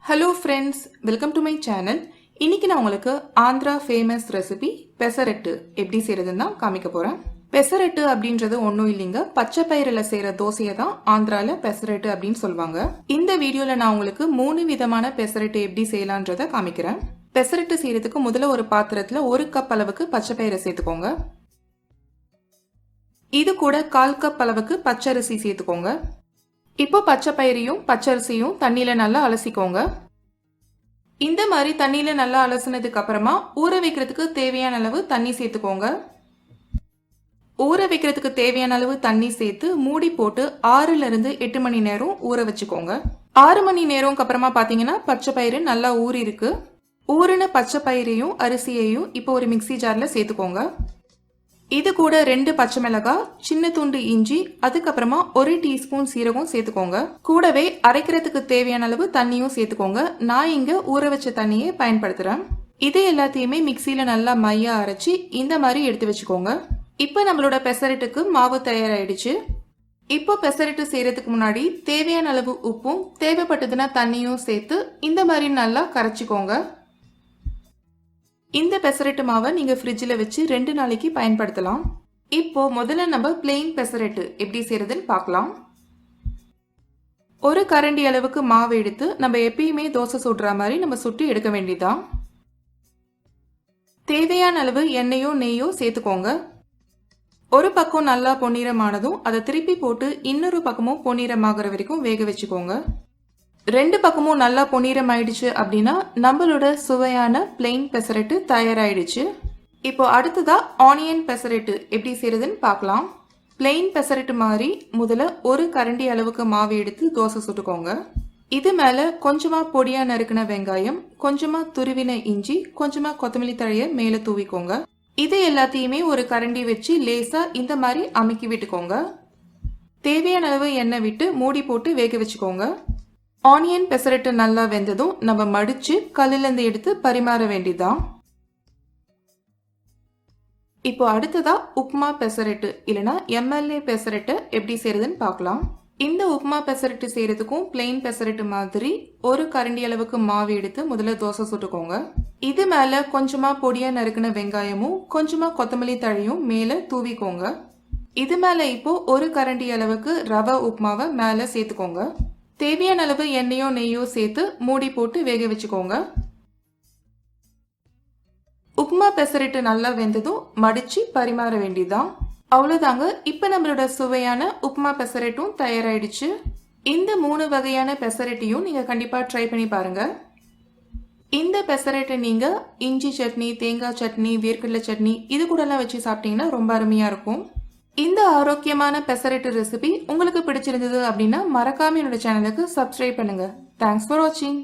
Hello friends, welcome to my channel. இன்னைக்கு நான் உங்களுக்கு ஆந்திரா ஃபேமஸ் ரெசிபி பெசரட்டு எப்படி செய்யறதுன்னு தான் காமிக்க போறேன். பெசரட்டு அப்படின்றது ஒன்றும் இல்லைங்க, பச்சை பயிரில் செய்யற தோசையை தான் ஆந்திரால பெசரட்டு அப்படின்னு சொல்லுவாங்க. இந்த வீடியோல நான் உங்களுக்கு 3 விதமான பெசரட்டு எப்படி செய்யலான்றத காமிக்கிறேன். பெசரட்டு செய்யறதுக்கு முதல்ல ஒரு பாத்திரத்துல 1 கப் அளவுக்கு பச்சை பயிரை சேர்த்துக்கோங்க. இது கூட 1/4 கப் அளவுக்கு பச்சரிசி சேர்த்துக்கோங்க. இப்போ பச்சை பயிரையும் பச்சரிசியும் தண்ணியில நல்லா அலசிக்கோங்க. இந்த மாதிரி தண்ணியில நல்லா அலசினதுக்கு அப்புறமா ஊற வைக்கிறதுக்கு தேவையான அளவு தண்ணி சேர்த்துக்கோங்க. ஊற வைக்கிறதுக்கு தேவையான அளவு தண்ணி சேர்த்து மூடி போட்டு 6ல இருந்து 8 மணி நேரம் ஊற வச்சுக்கோங்க. 6 மணி நேரம்க்கு அப்புறமா பாத்தீங்கன்னா பச்சை பயிறு நல்லா ஊறி இருக்கு. ஊறின பச்சை பயிரையும் அரிசியையும் இப்போ ஒரு மிக்சி ஜார்ல சேர்த்துக்கோங்க. இது கூட 2 பச்சை மிளகாய், சின்ன துண்டு இஞ்சி, அதுக்கப்புறமா 1 டீஸ்பூன் சீரகம் சேர்த்துக்கோங்க. கூடவே அரைக்கிறதுக்கு தேவையான அளவு தண்ணியும் சேர்த்துக்கோங்க. நான் இங்க ஊற வச்ச தண்ணியை பயன்படுத்துறேன். இது எல்லாத்தையுமே மிக்சியில நல்லா மையா அரைச்சி இந்த மாதிரி எடுத்து வச்சுக்கோங்க. இப்ப நம்மளோட பெசரட்டுக்கு மாவு தயாராயிடுச்சு. இப்போ பெசரட்டு செய்யறதுக்கு முன்னாடி தேவையான அளவு உப்பும் தேவைப்பட்டதுன்னா தண்ணியும் சேர்த்து இந்த மாதிரி நல்லா கரைச்சிக்கோங்க. இந்த பெசரட்டு மாவை நீங்க ஃப்ரிட்ஜில் வச்சு 2 நாளைக்கு பயன்படுத்தலாம். இப்போ முதல்ல நம்ம பிளெயின் பெசரட்டு எப்படி செய்யறதுன்னு பார்க்கலாம். ஒரு கரண்டி அளவுக்கு மாவு எடுத்து நம்ம எப்பயுமே தோசை சுடுற மாதிரி நம்ம சுட்டு எடுக்க வேண்டியதான். தேவையான அளவு எண்ணெயோ நெய்யோ சேர்த்துக்கோங்க. ஒரு பக்கம் நல்லா பொன்னிறமானதும் அதை திருப்பி போட்டு இன்னொரு பக்கமும் பொன்னிறமாகிற வரைக்கும் வேக வச்சுக்கோங்க. 2 பக்கமும் நல்லா பொன்னிறம் ஆயிடுச்சு அப்படின்னா நம்மளோட சுவையான பிளெயின் பெசரட்டு தயாராயிடுச்சு. இப்போ அடுத்ததா ஆனியன் பெசரட்டு எப்படி செய்யறதுன்னு பார்க்கலாம். பிளெயின் பெசரட்டு மாதிரி முதல்ல ஒரு கரண்டி அளவுக்கு மாவு எடுத்து தோசை சுட்டுக்கோங்க. இது மேல கொஞ்சமா பொடியா நறுக்கின வெங்காயம், கொஞ்சமா துருவின இஞ்சி, கொஞ்சமா கொத்தமல்லி தழைய மேல தூவிக்கோங்க. இது எல்லாத்தையுமே ஒரு கரண்டி வச்சு லேசா இந்த மாதிரி அமுக்கி விட்டுக்கோங்க. தேவையான அளவு எண்ணெய் விட்டு மூடி போட்டு வேக வச்சுக்கோங்க. ஆனியன் பெசரட்டு நல்லா வெந்ததும் நம்ம மடிச்சு கல்லிலிருந்து எடுத்து பரிமாற வேண்டியதான். இப்போ அடுத்ததா உப்மா பெசரட்டு இல்லைன்னா எம்எல்ஏ பெசரட்டு எப்படி செய்யறதுன்னு பார்க்கலாம். இந்த உப்மா பெசரட்டு செய்யறதுக்கும் பிளெயின் பெசரட்டு மாதிரி ஒரு கரண்டி அளவுக்கு மாவு எடுத்து முதல்ல தோசை சுட்டுக்கோங்க. இது மேல கொஞ்சமா பொடியா நறுக்கின வெங்காயமும் கொஞ்சமா கொத்தமல்லி தழையும் மேல தூவிக்கோங்க. இது மேல இப்போ ஒரு கரண்டி அளவுக்கு ரவை உப்மாவை மேல சேர்த்துக்கோங்க. தேவையான அளவு எண்ணெயோ நெய்யோ சேர்த்து மூடி போட்டு வேக வச்சுக்கோங்க. உப்மா பெசரட்டு நல்லா வெந்ததும் மடிச்சு பரிமாற வேண்டியதான். அவ்வளவுதாங்க, இப்ப நம்மளோட சுவையான உப்மா பெசரட்டும் தயாராயிடுச்சு. இந்த 3 வகையான பெசரட்டையும் நீங்க கண்டிப்பா ட்ரை பண்ணி பாருங்க. இந்த பெசரட்டை நீங்க இஞ்சி சட்னி, தேங்காய் சட்னி, வேர்க்கடலை சட்னி இது கூட எல்லாம் வச்சு சாப்பிட்டீங்கன்னா ரொம்ப அருமையா இருக்கும். இந்த ஆரோக்கியமான பெசரட்டு ரெசிபி உங்களுக்கு பிடிச்சிருந்தது அப்படின்னா மறக்காம என்னோட சேனலுக்கு சப்ஸ்கிரைப் பண்ணுங்க. தேங்க்ஸ் ஃபார் வாட்சிங்.